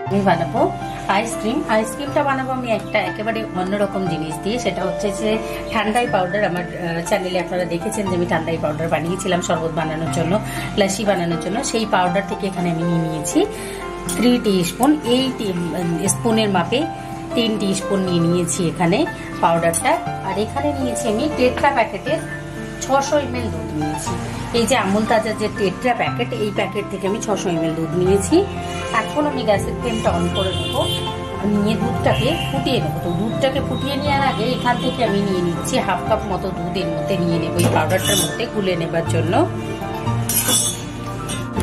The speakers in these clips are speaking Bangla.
আমি বানাবো আইসক্রিম। আইসক্রিমটা বানাবো আমি একটা একেবারে অন্যরকম জিনিস দিয়ে, সেটা হচ্ছে যে ঠান্ডাই পাউডার। আমার চ্যানেলে আপনারা দেখেছেন যে আমি ঠান্ডাই পাউডার বানিয়েছিলাম শরবত বানানোর জন্য, লাসি বানানোর জন্য। সেই পাউডার থেকে এখানে আমি নিয়ে নিয়েছি 3 টিস্পুন। এই স্পুনের মাপে 3 টিস্পুন নিয়ে নিয়েছি এখানে পাউডারটা। আর এখানে নিয়েছি আমি টেট্রা প্যাকেটের 600 ml দুধ নিয়েছি। এই যে আমুল তাজা যে টেট্রা প্যাকেট, এই প্যাকেট থেকে আমি 600 ml দুধ নিয়েছি। এখন আমি গ্যাসের ফ্লেমটা অন করে নেবো, নিয়ে দুধটাকে ফুটিয়ে নেবো। তো দুধটাকে ফুটিয়ে নেওয়ার আগে এখান থেকে আমি নিয়ে নিচ্ছি হাফ কাপ মতো দুধ এর মধ্যে নিয়ে নেবো এই পাউডারটার মধ্যে গুলে নেবার জন্য।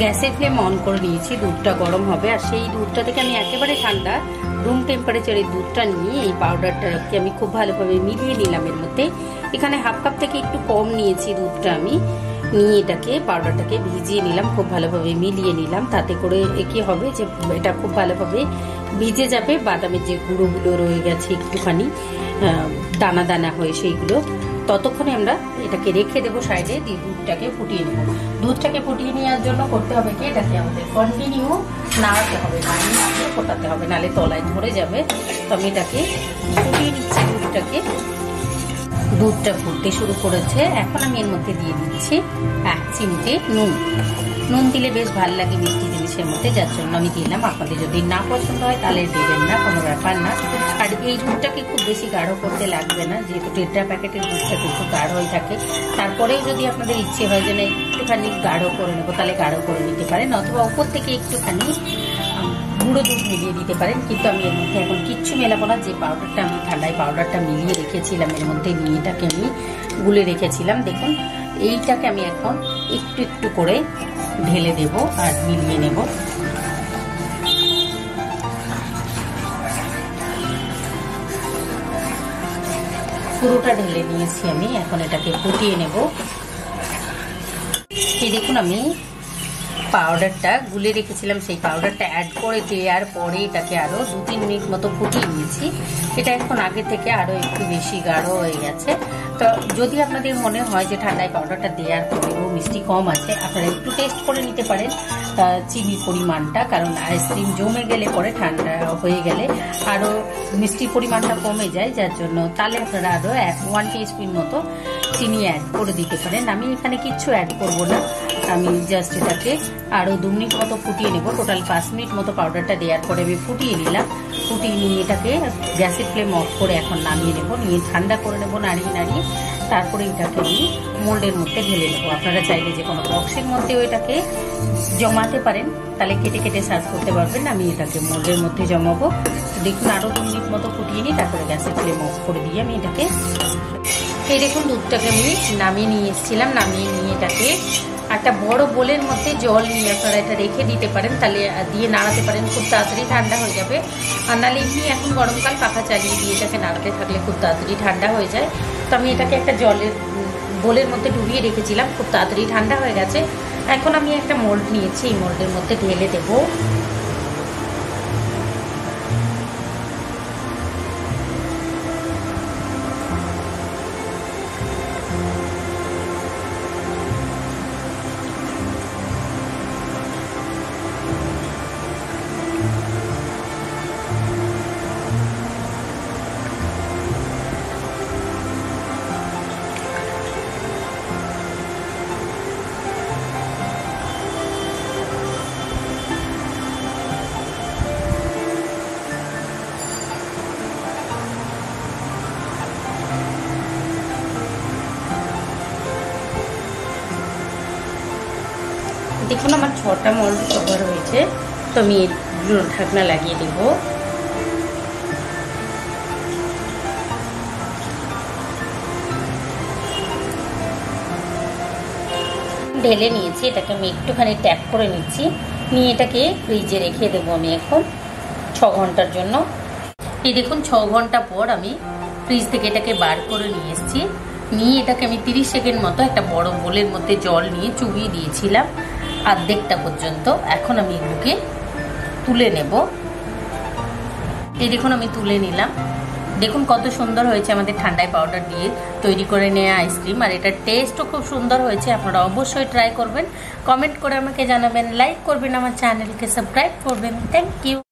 গ্যাসের ফ্লেম অন করে নিয়েছি, দুধটা গরম হবে। আর সেই দুধটা থেকে আমি একেবারে ঠান্ডা রুম টেম্পারেচারের দুধটা নিয়ে এই পাউডারটাকে আমি খুব ভালোভাবে মিলিয়ে নিলাম এর মধ্যে। এখানে হাফ কাপ থেকে একটু কম নিয়েছি দুধটা আমি, নিয়ে এটাকে পাউডারটাকে ভিজিয়ে নিলাম, খুব ভালোভাবে মিলিয়ে নিলাম। তাতে করে কি হবে যে এটা খুব ভালোভাবে ভিজে যাবে, বাদামের যে গুঁড়োগুলো রয়ে গেছে একটুখানি দানা দানা হয়ে সেইগুলো। ততক্ষণে আমরা এটাকে রেখে দেবো সাইডে, দিয়ে দুধটাকে ফুটিয়ে নেব। দুধটাকে ফুটিয়ে নেওয়ার জন্য করতে হবে কি, এটাকে আমাদের কন্টিনিউ নাড়াতে হবে, নাড়িয়ে ফোটাতে হবে, নালে তলায় ধরে যাবে। তো আমি এটাকে ফুটিয়ে নিচ্ছি দুধটাকে। দুধটা ফুটতে শুরু করেছে। এখন আমি এর মধ্যে দিয়ে দিচ্ছি 1 চিমটে নুন। নুন দিলে বেশ ভালো লাগে মিষ্টি জিনিসের মধ্যে, যার জন্য আমি দিলাম। আপনাদের যদি না পছন্দ হয় তাহলে দেবেন না, কোনো ব্যাপার না। আর এই দুধটাকে খুব বেশি গাঢ় করতে লাগবে না, যেহেতু টেট্রা প্যাকেটের দুধটা কিন্তু গাঢ় হয়ে থাকে। তারপরেও যদি আপনাদের ইচ্ছে হয় যে না একটুখানি গাঢ় করে নেবো, তাহলে গাঢ় করে নিতে পারেন, অথবা উপর থেকে একটুখানি গুঁড়ো দুধ মিলিয়ে দিতে পারেন। কিন্তু আমি এর মধ্যে এখন কিচ্ছু মেলাবো না। যে পাউডারটা আমি ঠান্ডায় পাউডারটা মিলিয়ে রেখেছিলাম এর মধ্যে, নিয়ে এটাকে আমি গুলে রেখেছিলাম। দেখুন এইটাকে আমি এখন একটু একটু করে ঢেলে দেব আর মিলিয়ে নেব। পুরোটা ঢেলে নিয়েছি আমি, এখন এটাকে ফুটিয়ে নেব। এই দেখুন আমি পাউডারটা গুলে রেখেছিলাম, সেই পাউডারটা অ্যাড করে দেওয়ার পরে এটাকে আরো 2-3 মিনিট মতো ফুটিয়ে নিয়েছি। এটা এখন আগে থেকে আরো একটু বেশি গাঢ় হয়ে গেছে। তো যদি আপনাদের মনে হয় যে ঠান্ডায় পাউডারটা দেওয়ার পরেও মিষ্টি কম আছে, আপনারা একটু টেস্ট করে নিতে পারেন চিনির পরিমাণটা, কারণ আইসক্রিম জমে গেলে পরে ঠান্ডা হয়ে গেলে আরো মিষ্টির পরিমাণটা কমে যায়, যার জন্য তাহলে আপনারা আরো 1 টিস্পুন মতো চিনি অ্যাড করে দিতে পারেন। আমি এখানে কিচ্ছু অ্যাড করব না, আমি জাস্ট এটাকে আরো 2 মিনিট মতো ফুটিয়ে নেব। টোটাল 5 মিনিট মতো পাউডারটা দেওয়ার পরে আমি ফুটিয়ে নিলাম। ফুটিয়ে নিয়ে এটাকে গ্যাসের ফ্লেম অফ করে এখন নামিয়ে নেব, নিয়ে ঠান্ডা করে নেব নাড়িয়ে নাড়িয়ে। তারপরে এটাকে আমি মোল্ডের মধ্যে ঢেলে নেব। আপনারা চাইলে যে কোনো বক্সের মধ্যেও এটাকে জমাতে পারেন, তাহলে কেটে কেটে সার্ভ করতে পারবেন। আমি এটাকে মোল্ডের মধ্যে জমাবো। দেখুন আরো 2 মিনিট মতো ফুটিয়ে নিই, তারপরে গ্যাসের ফ্লেম অফ করে দিয়ে আমি এটাকে, এই দেখুন দুধটাকে আমি নামিয়ে নিয়ে এসেছিলাম। নামিয়ে নিয়ে এটাকে একটা বড় বোলের মধ্যে জল নিয়ে আপনারা এটা রেখে দিতে পারেন, তাহলে দিয়ে নাড়াতে পারেন, খুব তাড়াতাড়ি ঠান্ডা হয়ে যাবে। আর নাহলে এমনি এখন গরমকাল পাখা চালিয়ে দিয়ে এটাকে নাড়াতে থাকলে খুব তাড়াতাড়ি ঠান্ডা হয়ে যায়। তো আমি এটাকে একটা জলের বোলের মধ্যে ডুবিয়ে রেখেছিলাম, খুব তাড়াতাড়ি ঠান্ডা হয়ে গেছে। এখন আমি একটা মোল্ড নিয়েছি, এই মোল্ডের মধ্যে ঢেলে দেবো। দেখুন আমার 6টা মোল্ড কভার হয়েছে। তো আমি ঢাকনা লাগিয়ে দেব। ঢেলে নিয়েছি, এটাকে আমি একটুখানি ট্যাপ করে নিচ্ছি, নিয়ে এটাকে ফ্রিজে রেখে দেবো আমি এখন 6 ঘন্টার জন্য। এই দেখুন 6 ঘন্টা পর আমি ফ্রিজ থেকে এটাকে বার করে নিয়ে এসেছি। নিয়ে এটাকে আমি 30 সেকেন্ড মতো একটা বড় বোলের মধ্যে জল নিয়ে চুবিয়ে দিয়েছিলাম অর্ধেকটা পর্যন্ত। এখন আমি এগুলোকে তুলে নেব। এই দেখুন আমি তুলে নিলাম। দেখুন কত সুন্দর হয়েছে আমাদের ঠান্ডায় পাউডার দিয়ে তৈরি করে নেওয়া আইসক্রিম। আর এটার টেস্টও খুব সুন্দর হয়েছে। আপনারা অবশ্যই ট্রাই করবেন, কমেন্ট করে আমাকে জানাবেন, লাইক করবেন, আমার চ্যানেলকে সাবস্ক্রাইব করবেন। Thank you.